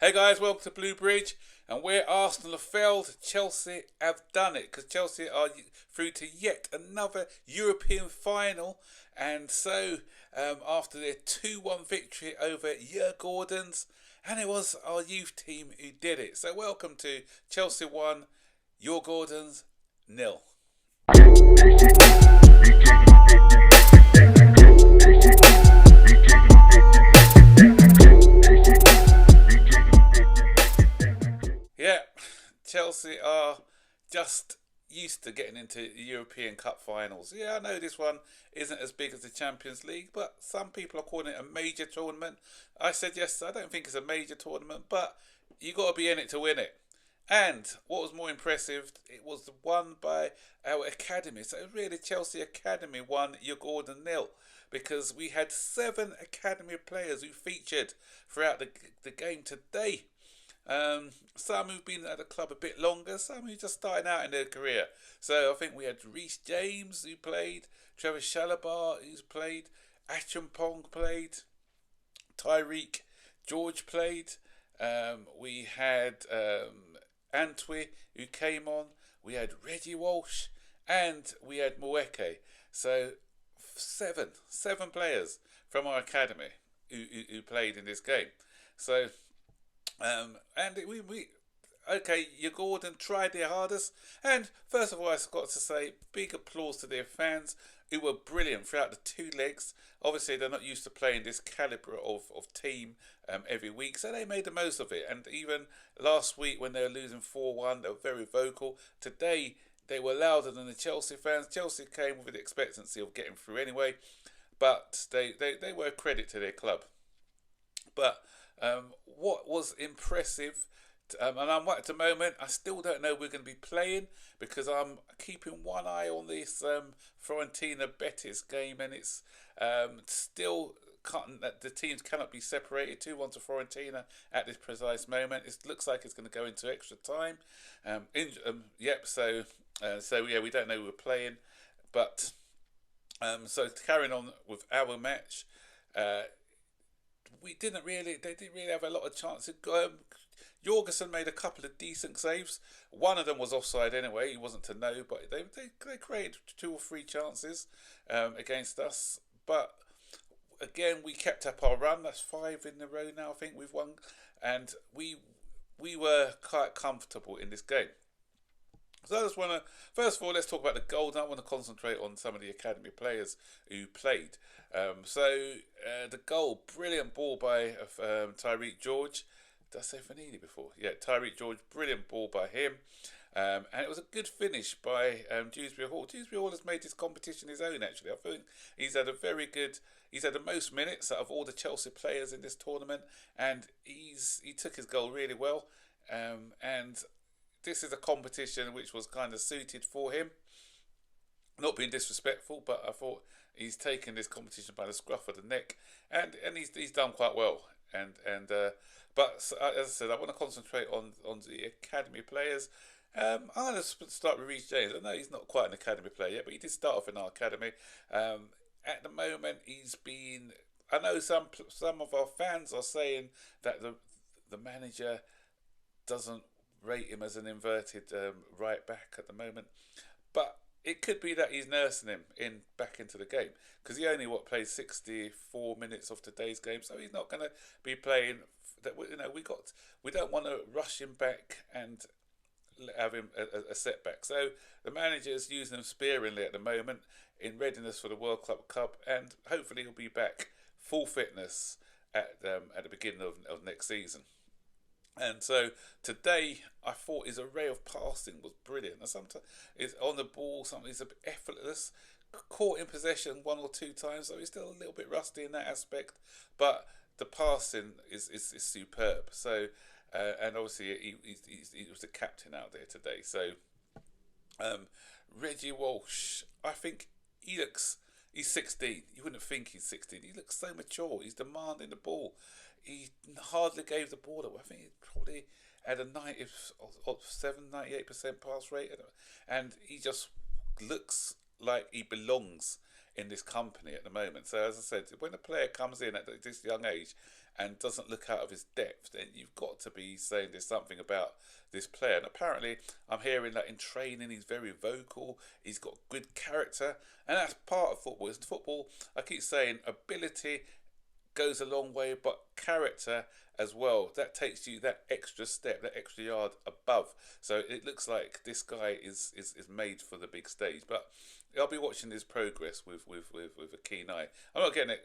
Hey guys, welcome to Blue Bridge. And where Arsenal have failed, Chelsea have done it. Because Chelsea are through to yet another European final. And so, after their 2-1 victory over Djurgarden's, and it was our youth team who did it. So welcome to Chelsea 1, Djurgarden's 0. Yeah, Chelsea are just used to getting into the European Cup finals. Yeah, I know this one isn't as big as the Champions League, but some people are calling it a major tournament. I said yes, I don't think it's a major tournament, but you got to be in it to win it. And what was more impressive, it was won by our academy. So really, Chelsea Academy won Djurgarden 0 because we had 7 academy players who featured throughout the game today. Some who've been at the club a bit longer, some who just starting out in their career. So I think we had Reece James who played, Trevor Chalobah who's played, Achampong played, Tyreek George played. We had Antwi who came on. We had Reggie Walsh and we had Mweke. So seven players from our academy who played in this game. So. And we okay, Djurgarden tried their hardest. And first of all, I've got to say, big applause to their fans who were brilliant throughout the 2 legs. Obviously, they're not used to playing this calibre of team every week, so they made the most of it. And even last week when they were losing 4-1, they were very vocal. Today, they were louder than the Chelsea fans. Chelsea came with the expectancy of getting through anyway, but they were a credit to their club. But what was impressive, and I'm at the moment, I still don't know we're going to be playing because I'm keeping one eye on this Fiorentina Betis game, and it's still the teams cannot be separated. 2-1 to Fiorentina at this precise moment. It looks like it's going to go into extra time. So yeah, we don't know who we're playing, but so carrying on with our match. They didn't really have a lot of chances. Jorgensen made a couple of decent saves. One of them was offside anyway. He wasn't to know, but they created 2 or 3 chances against us. But again, we kept up our run. That's 5 in a row now. I think we've won, and we were quite comfortable in this game. So I just want to, first of all, let's talk about the goals. I want to concentrate on some of the academy players who played. The goal, brilliant ball by Tyreek George. Did I say Fanini before? Yeah, Tyreek George, brilliant ball by him. And it was a good finish by Dewsbury Hall. Dewsbury Hall has made this competition his own, actually. I think he's had the most minutes out of all the Chelsea players in this tournament. And he took his goal really well. And this is a competition which was kind of suited for him. Not being disrespectful, but I thought he's taken this competition by the scruff of the neck, and he's done quite well. But as I said, I want to concentrate on the academy players. I'm going to start with Reece James. I know he's not quite an academy player yet, but he did start off in our academy. At the moment, he's been. I know some of our fans are saying that the manager doesn't rate him as an inverted right back at the moment, but it could be that he's nursing him back into the game because he only played 64 minutes of today's game, so he's not going to be playing. That we don't want to rush him back and have him a setback. So the manager is using him sparingly at the moment in readiness for the World Club Cup, and hopefully he'll be back full fitness at the beginning of next season. And so today, I thought his array of passing was brilliant. And sometimes it's on the ball, sometimes it's a bit effortless. Caught in possession 1 or 2 times, so he's still a little bit rusty in that aspect. But the passing is superb. So, and obviously he was the captain out there today. So, Reggie Walsh, I think he's 16. You wouldn't think he's 16. He looks so mature. He's demanding the ball. He hardly gave the ball away. I think he probably had a 98% pass rate, and he just looks like he belongs in this company at the moment. So as I said, when a player comes in at this young age and doesn't look out of his depth, then you've got to be saying there's something about this player. And apparently, I'm hearing that in training he's very vocal. He's got good character, and that's part of football. It's football. I keep saying ability goes a long way, but character as well. That takes you that extra step, that extra yard above. So it looks like this guy is made for the big stage. But I'll be watching his progress with a keen eye. I'm not getting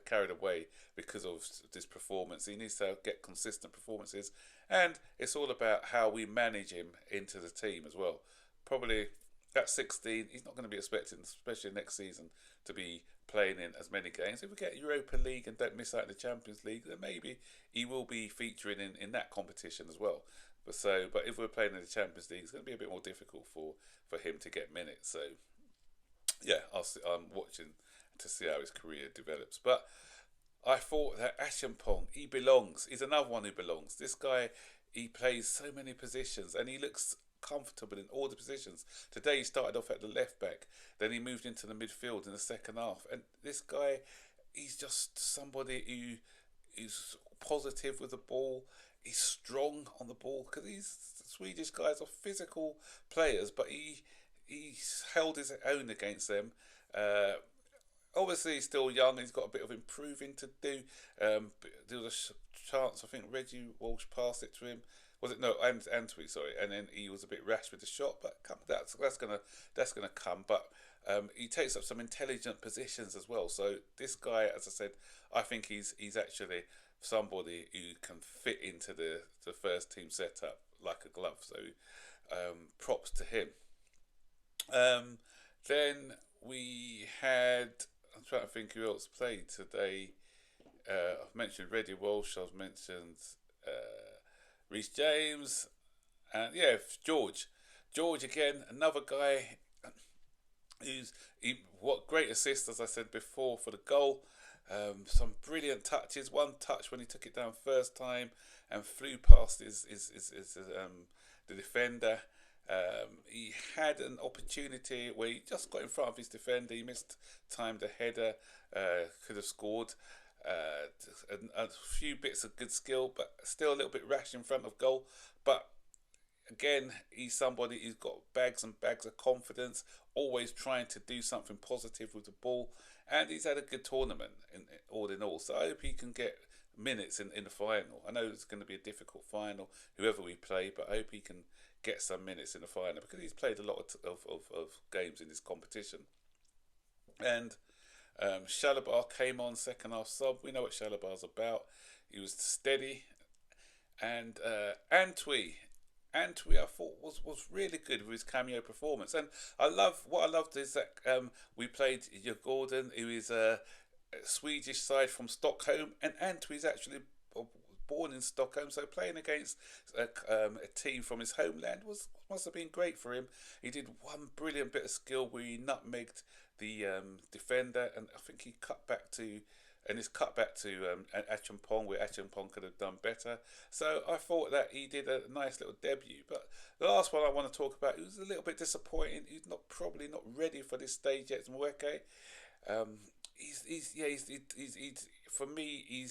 carried away because of this performance. He needs to get consistent performances, and it's all about how we manage him into the team as well. Probably at 16, he's not going to be expecting, especially next season, to be playing in as many games. If we get Europa League and don't miss out in the Champions League, then maybe he will be featuring in that competition as well. But if we're playing in the Champions League, it's going to be a bit more difficult for him to get minutes. So yeah, I'm watching to see how his career develops. But I thought that Achampong, he belongs. He's another one who belongs. This guy, he plays so many positions and he looks comfortable in all the positions. Today he started off at the left back, then he moved into the midfield in the second half. And this guy, he's just somebody who is positive with the ball. He's strong on the ball because these Swedish guys are physical players, but he's held his own against them. Obviously, he's still young. He's got a bit of improving to do. There was a chance, I think Reggie Walsh passed it to him. Was it no? Antwi, sorry. And then he was a bit rash with the shot, but that's gonna come. But he takes up some intelligent positions as well. So this guy, as I said, I think he's actually somebody who can fit into the first team setup like a glove. So props to him. Then we had, I'm trying to think who else played today. I've mentioned Reddy Walsh, I've mentioned Reece James, and yeah, George. George again, another guy what great assist, as I said before, for the goal. Some brilliant touches. One touch when he took it down first time and flew past the defender. He had an opportunity where he just got in front of his defender. He missed timed the header. Could have scored. A few bits of good skill, but still a little bit rash in front of goal. But again, he's somebody who's got bags and bags of confidence, always trying to do something positive with the ball, and he's had a good tournament all in all. So I hope he can get minutes in the final. I know it's going to be a difficult final, whoever we play, but I hope he can get some minutes in the final because he's played a lot of games in this competition. And Shalabar came on second half sub. We know what Shalabar's about. He was steady. And Antwi, I thought was really good with his cameo performance. And what I loved is that we played Djurgarden, who is a Swedish side from Stockholm, and Antwi is actually born in Stockholm, so playing against a team from his homeland must have been great for him. He did one brilliant bit of skill where he nutmegged the defender, and I think he cut back to Achampong, where Achampong could have done better. So I thought that he did a nice little debut. But the last one I want to talk about, it was a little bit disappointing. He's probably not ready for this stage yet. Mweke. For me, he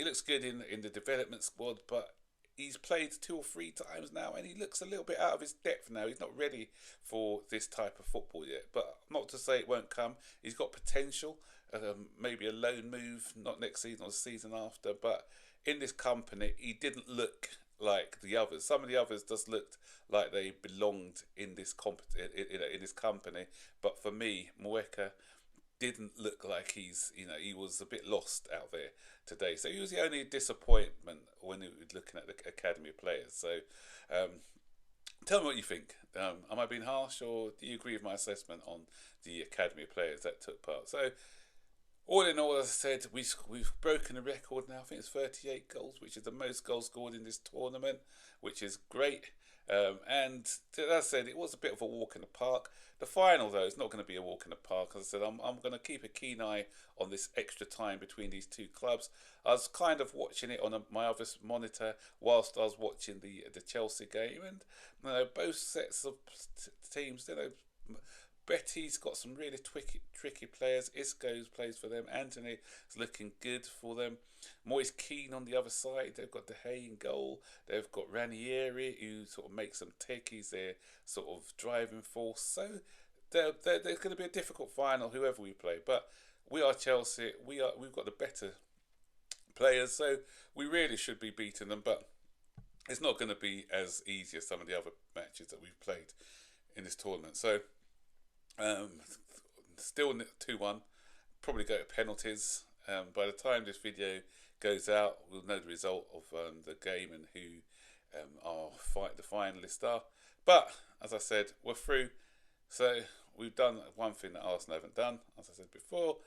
looks good in the development squad, but he's played 2 or 3 times now, and he looks a little bit out of his depth now. He's not ready for this type of football yet, but not to say it won't come. He's got potential, maybe a loan move, not next season or the season after, but in this company, he didn't look like the others. Some of the others just looked like they belonged in this in this company, but for me, Mweke didn't look like he was a bit lost out there today. So he was the only disappointment when he was looking at the academy players. So tell me what you think. Am I being harsh, or do you agree with my assessment on the academy players that took part? So all in all, as I said, we've broken a record now. I think it's 38 goals, which is the most goals scored in this tournament, which is great. And as I said, it was a bit of a walk in the park. The final, though, is not going to be a walk in the park. As I said, I'm going to keep a keen eye on this extra time between these two clubs. I was kind of watching it on my other monitor whilst I was watching the Chelsea game, and both sets of teams, Betty's got some really tricky players. Isco's plays for them. Anthony is looking good for them. Moyes Keane on the other side. They've got De Gea in goal. They've got Ranieri, who sort of makes them tick. He's their sort of driving force. So there's going to be a difficult final, whoever we play. But we are Chelsea. We've got the better players, so we really should be beating them. But it's not going to be as easy as some of the other matches that we've played in this tournament. So still 2-1. Probably go to penalties. By the time this video goes out, we'll know the result of the game and who the finalists are. But as I said, we're through. So we've done one thing that Arsenal haven't done, as I said before.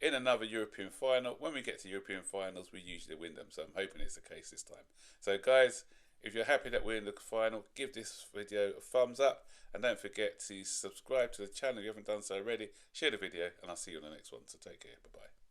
In another European final, when we get to European finals, we usually win them. So I'm hoping it's the case this time. So guys, if you're happy that we're in the final, give this video a thumbs up. And don't forget to subscribe to the channel if you haven't done so already. Share the video, and I'll see you on the next one. So take care. Bye-bye.